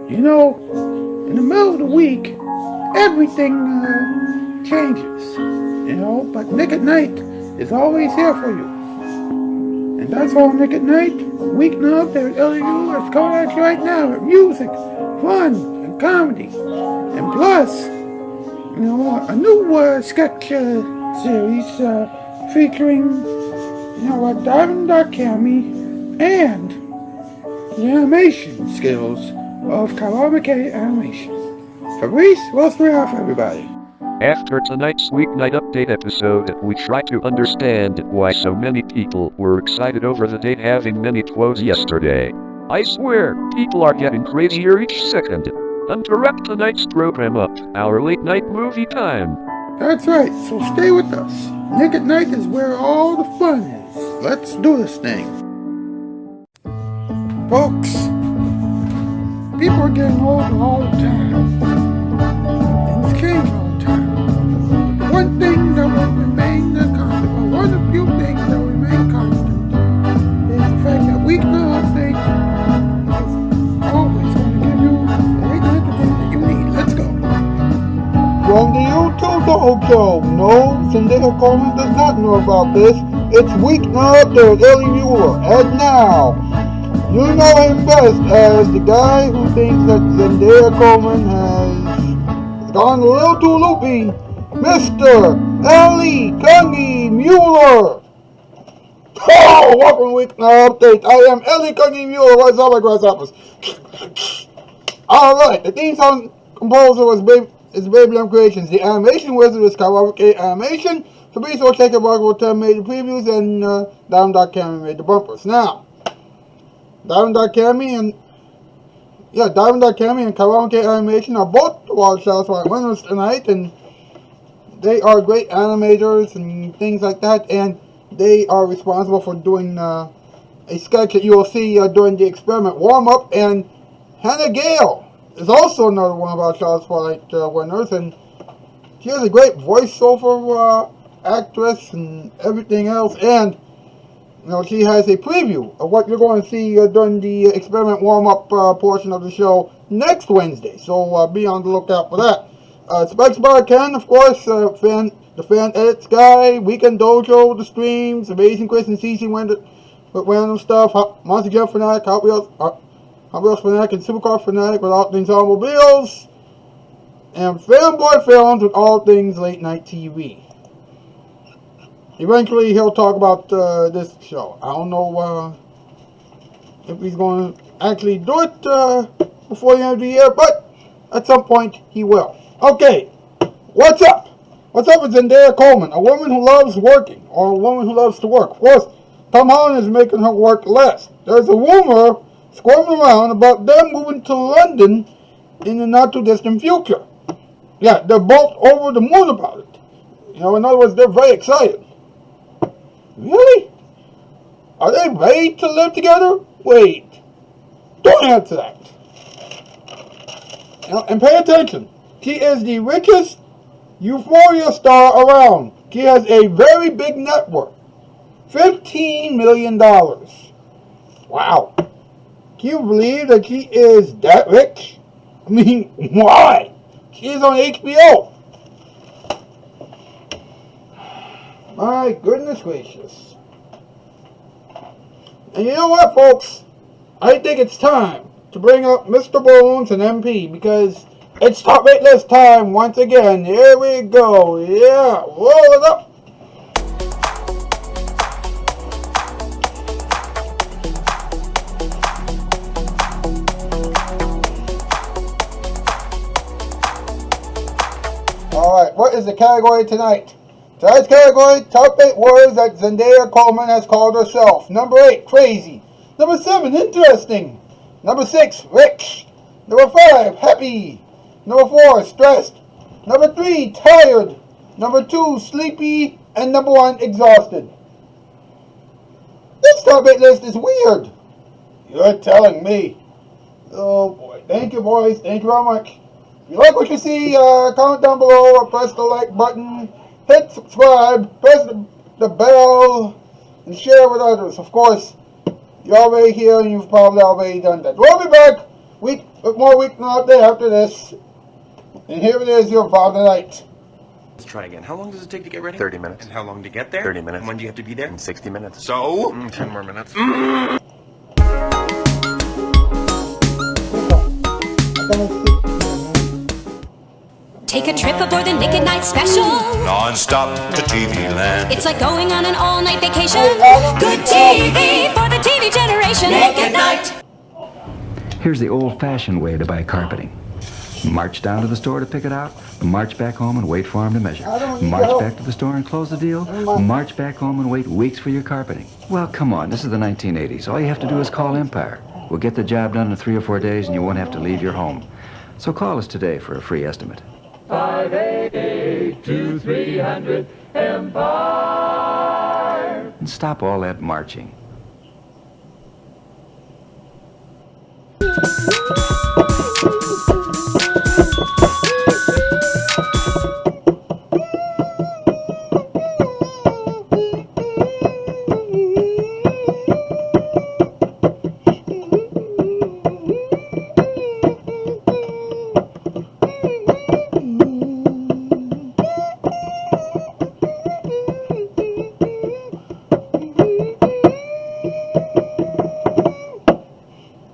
You know, in the middle of the week, everything changes. You know, but Nick at Night is always here for you. And that's all Nick at Night. Weeknight at LU is coming at you right now with music, fun, and comedy. And plus, you know, a new sketch series featuring, you know, Diamond.Cammy and the animation skills of karaoke animation. Fabrice, what's the off, everybody? After tonight's Weeknight Update episode, we try to understand why so many people were excited over the date having many twos yesterday. I swear, people are getting crazier each second. And to wrap tonight's program up, our late night movie time. That's right, so stay with us. Nick at Night is where all the fun is. Let's do this thing. Folks, people are getting older all the time. Things change all the time. But one thing that will remain constant, or one of the few things that will remain constant, is the fact that Weeknight Update is always going to give you the right entertainment that you need. Let's go. From the YouTube Dojo. No, Zendaya Coleman does not know about this. It's Weeknight with Muller. And now, you know him best as the guy who thinks that Zendaya Coleman has gone a little too loopy, Mr. Muller. Oh, welcome to Weeknight Update. I am Muller. What's up, my grasshoppers? Alright, the theme song composer was Babylon Creations. The animation wizard is karaoke animation. Fabrice will take a walk made the previews, and Diamond.Cammy made the bumpers. Now, Diamond.Cammy and karaoke animation are both award Shoutout Spotlight winners tonight, and they are great animators and things like that, and they are responsible for doing a sketch that you will see during the experiment warm-up. And Hannah Gale is also another one of our Shoutout Spotlight winners, and she is a great voiceover actress and everything else. And you know, she has a preview of what you're going to see during the experiment warm-up portion of the show next Wednesday. So be on the lookout for that. Spikes Bar Ken, of course, the fan edits guy, Weekend Dojo, the streams, Amazing Chris and CC with random stuff, Monster Jump Fanatic, Hot Wheels Fanatic, and Supercar Fanatic with all things automobiles, and Fanboy Films with all things late night TV. Eventually, he'll talk about this show. I don't know if he's going to actually do it before the end of the year, but at some point, he will. Okay, what's up? What's up with Zendaya Coleman, a woman who loves working, or a woman who loves to work? Of course, Tom Holland is making her work less. There's a rumor squirming around about them moving to London in the not-too-distant future. Yeah, they're both over the moon about it. You know, in other words, they're very excited. Really? Are they ready to live together? Wait. Don't answer that. You know, and pay attention. She is the richest Euphoria star around. She has a very big net worth. $15 million. Wow. Can you believe that she is that rich? I mean, why? She is on HBO. My goodness gracious. And you know what, folks? I think it's time to bring up Mr. Bones and MP, because it's top rate list time once again. Here we go. Yeah, roll it up. Alright, what is the category tonight? Tonight's category, top 8 words that Zendaya Coleman has called herself. Number 8, crazy. Number 7, interesting. Number 6, rich. Number 5, happy. Number 4, stressed. Number 3, tired. Number 2, sleepy. And number 1, exhausted. This top 8 list is weird. You're telling me. Oh boy. Thank you, boys. Thank you very much. If you like what you see, comment down below or press the like button. Hit subscribe, press the bell, and share with others. Of course, you're already here and you've probably already done that. We'll be back with more Weeknight Day after this. And here it is, your Father Night. Let's try again. How long does it take to get ready? 30 minutes. And how long to get there? 30 minutes. And when do you have to be there? In 60 minutes. So? 10 more minutes. Take a trip aboard the Nick at Night special. Non-stop to TV land. It's like going on an all-night vacation. Good TV for the TV generation. Nick at Night. Here's the old-fashioned way to buy carpeting. March down to the store to pick it out, march back home and wait for them to measure. March back to the store and close the deal, march back home and wait weeks for your carpeting. Well, come on, this is the 1980s. All you have to do is call Empire. We'll get the job done in 3 or 4 days and you won't have to leave your home. So call us today for a free estimate. 588-2300 Empire. And stop all that marching.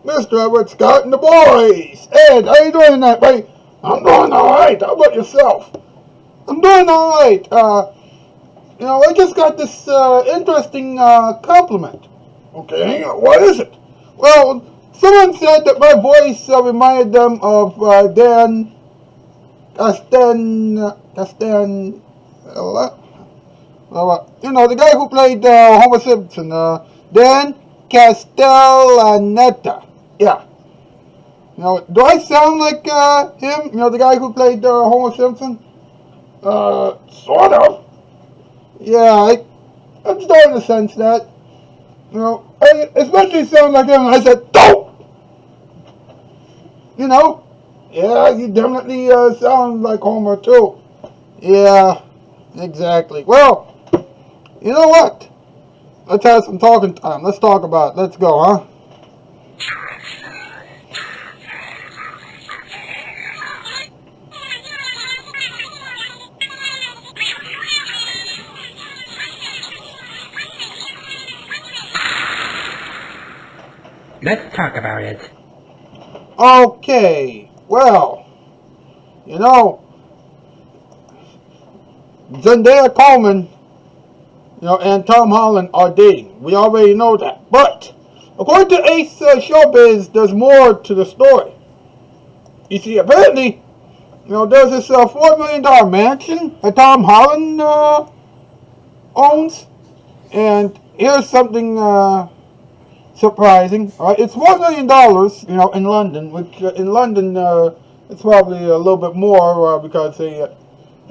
Mr. Edward Scott and the boys. Ed, how you doing tonight, buddy? I'm doing alright. How about yourself? I'm doing alright. I just got this interesting compliment. Okay, what is it? Well, someone said that my voice reminded them of Dan the guy who played Homer Simpson, Dan Castellaneta. Yeah. Do I sound like him? The guy who played Homer Simpson? Sort of. Yeah, I'm starting to sense that. I especially sound like him when I said, "Dope!" Yeah, you definitely sound like Homer too. Yeah, exactly. Well, you know what? Let's have some talking time. Let's talk about it. Let's go, huh? Let's talk about it. Okay, well, Zendaya Coleman, and Tom Holland are dating. We already know that. But, according to Ace Showbiz, there's more to the story. You see, apparently, there's this $4 million mansion that Tom Holland owns. And here's something surprising. All right, it's $1 million, in London, which in London it's probably a little bit more because they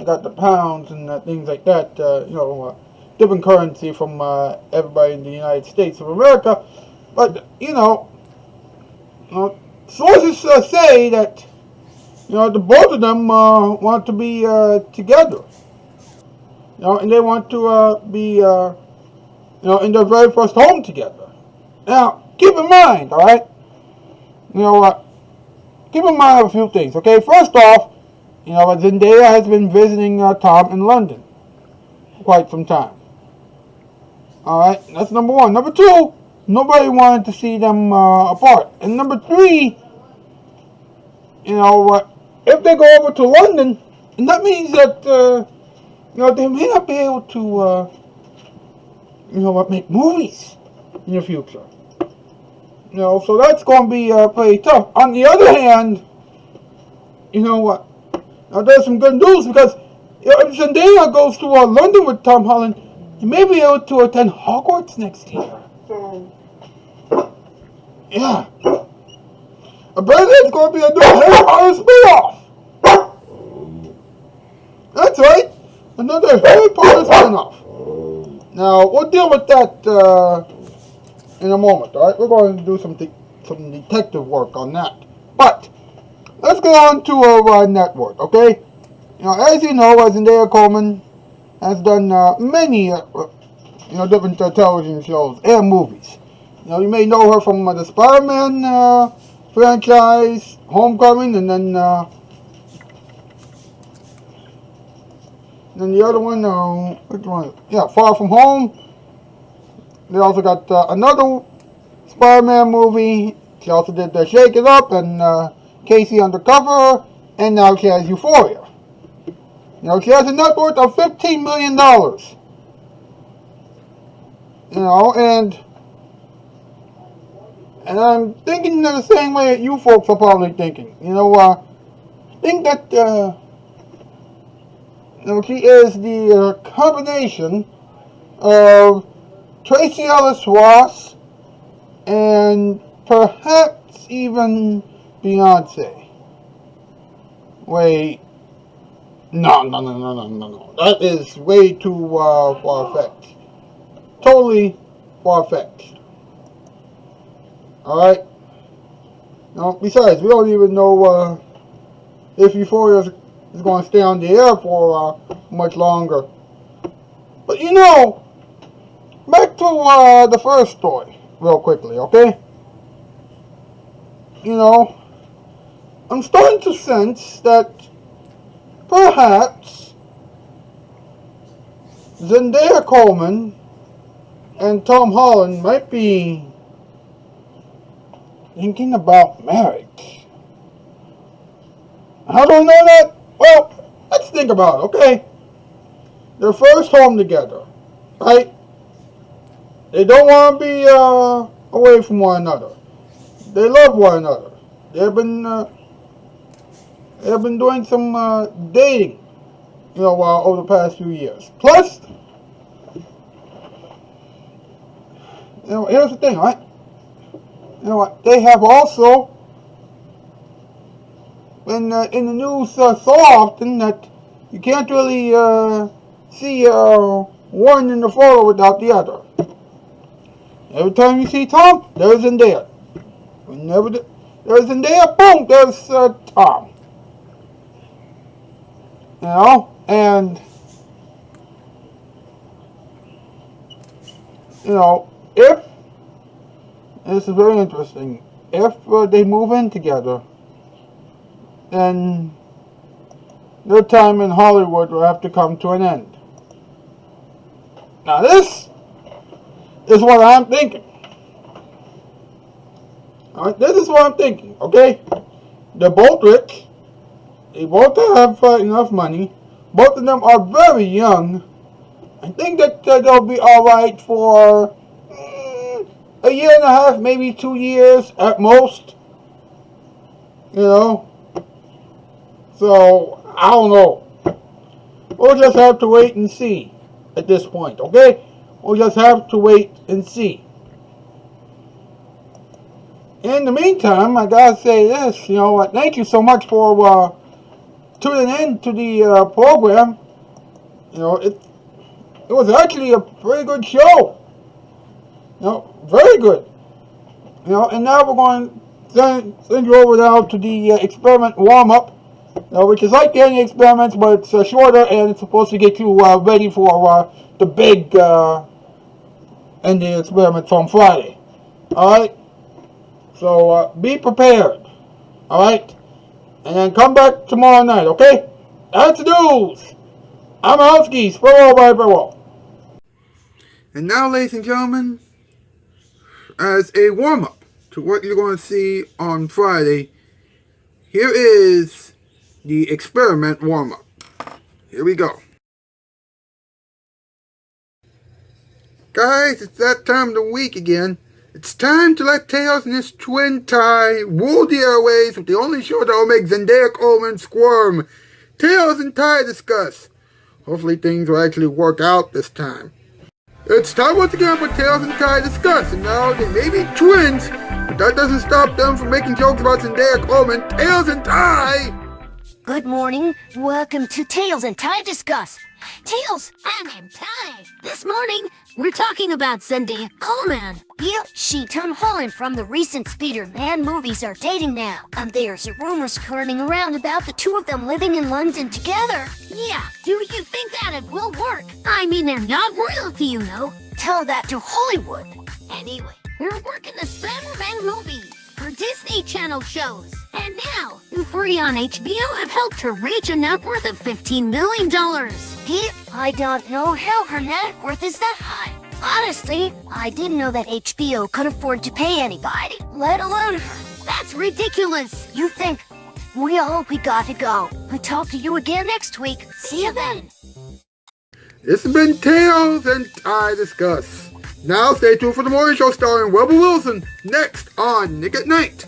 got the pounds and things like that. Different currency from everybody in the United States of America. But sources say that the both of them want to be together. And they want to be in their very first home together. Now, keep in mind, all right? Keep in mind a few things, okay? First off, Zendaya has been visiting Tom in London for quite some time. All right, that's number one. Number two, nobody wanted to see them apart. And number three, if they go over to London, and that means that they may not be able to make movies in the future. So that's going to be pretty tough. On the other hand, now there's some good news because if Zendaya goes to London with Tom Holland, he may be able to attend Hogwarts next year. Yeah. Apparently it's going to be a new Harry Potter spin-off. That's right. Another Harry Potter spin-off. Now, we'll deal with that in a moment, alright? We're going to do some detective work on that. But, let's get on to our network, okay? As you know, Zendaya Coleman has done many, different television shows and movies. You may know her from the Spider-Man franchise, Homecoming, and then the other one, which one? Yeah, Far From Home. They also got another Spider-Man movie. She also did Shake It Up and Casey Undercover, and now she has Euphoria. You know, she has a net worth of $15 million. You know, and I'm thinking the same way that you folks are probably thinking. You know, I think that you know, she is the combination of Tracy Ellis Ross and perhaps even Beyonce. Wait. No. That is way too far-fetched. Totally far-fetched. Alright? Now, besides, we don't even know if Euphoria is going to stay on the air for much longer. But you know, back to the first story, real quickly, okay? You know, I'm starting to sense that perhaps Zendaya Coleman and Tom Holland might be thinking about marriage. How do I know that? Well, let's think about it, okay? They're first home together, right? They don't want to be away from one another. They love one another. They've been doing some dating, you know, over the past few years. Plus, you know, here's the thing, right? You know what? They have also been in the news so often that you can't really see one in the photo without the other. Every time you see Tom, there's Zendaya. Whenever there's Zendaya, boom, there's Tom. You know, and you know, if this is very interesting, if they move in together, then their time in Hollywood will have to come to an end. Now this is what I'm thinking. Alright, this is what I'm thinking, okay? They're both rich. They both have enough money. Both of them are very young. I think that they'll be alright for a year and a half, maybe 2 years at most. You know? So, I don't know. We'll just have to wait and see at this point, okay? We'll just have to wait and see. In the meantime, I gotta say this, you know, thank you so much for tuning in to the program. You know, it was actually a pretty good show. You know, very good. You know, and now we're going to send you over now to the experiment warm-up, you know, which is like any experiments, but it's shorter and it's supposed to get you ready for the big ending experiment from Friday. Alright? So, be prepared. Alright? And then come back tomorrow night, okay? That's the news. I'm Howski. Farewell, bye, farewell. And now, ladies and gentlemen, as a warm-up to what you're going to see on Friday, here is the experiment warm-up. Here we go. Guys, it's that time of the week again. It's time to let Tails and his twin tie rule the airways with the only show that will make Zendaya Coleman squirm. Tails and Ty discuss. Hopefully things will actually work out this time. It's time once again for Tails and Ty discuss. And now they may be twins, but that doesn't stop them from making jokes about Zendaya Coleman. Tails and Ty! Good morning. Welcome to Tails and Ty Discuss. Tails, I'm Ty. This morning, we're talking about Zendaya Coleman. Yep, she and Tom Holland from the recent Spider-Man movies are dating now. And there's rumors curling around about the two of them living in London together. Yeah, do you think that it will work? I mean, they're not royalty, you know. Tell that to Hollywood. Anyway, we're working the Spider-Man movies. for Disney Channel shows. And now, free on HBO have helped her reach a net worth of $15 million. I don't know how her net worth is that high. Honestly, I didn't know that HBO could afford to pay anybody, let alone her. That's ridiculous. You think? We gotta go. I'll talk to you again next week. See you then. This has been Tales and I Discuss. Now stay tuned for the morning show starring Rebel Wilson next on Nick at Night.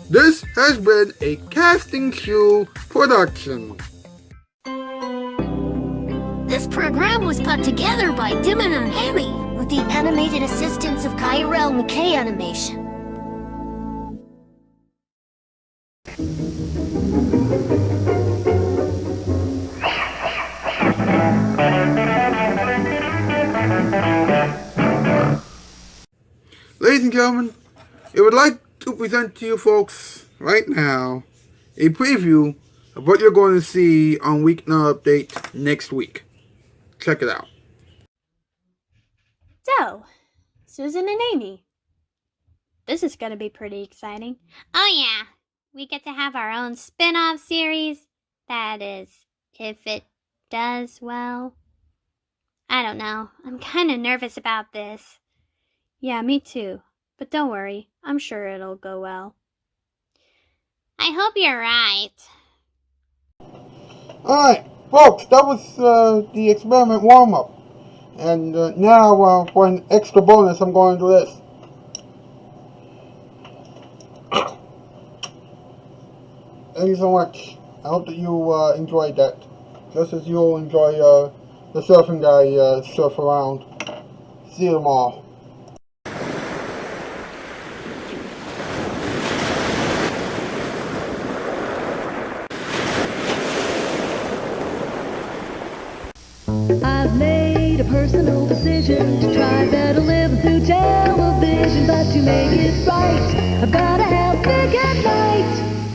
This has been a Casting Q production. This program was put together by Dimon and Amy with the animated assistance of Kyrell McKay Animation. Ladies and gentlemen, I would like to present to you folks right now a preview of what you're going to see on Weeknight Update next week. Check it out. So, Susan and Amy. This is going to be pretty exciting. Oh yeah, we get to have our own spin-off series. That is, if it does well. I don't know, I'm kind of nervous about this. Yeah, me too. But don't worry, I'm sure it'll go well. I hope you're right. Alright, folks, that was the experiment warm-up. And now, for an extra bonus, I'm going to do this. Thank you so much. I hope that you enjoyed that. Just as you'll enjoy the surfing guy surf around. See you tomorrow. I've made a personal decision to try better living through television, but to make it right, I've gotta have Nick at Night.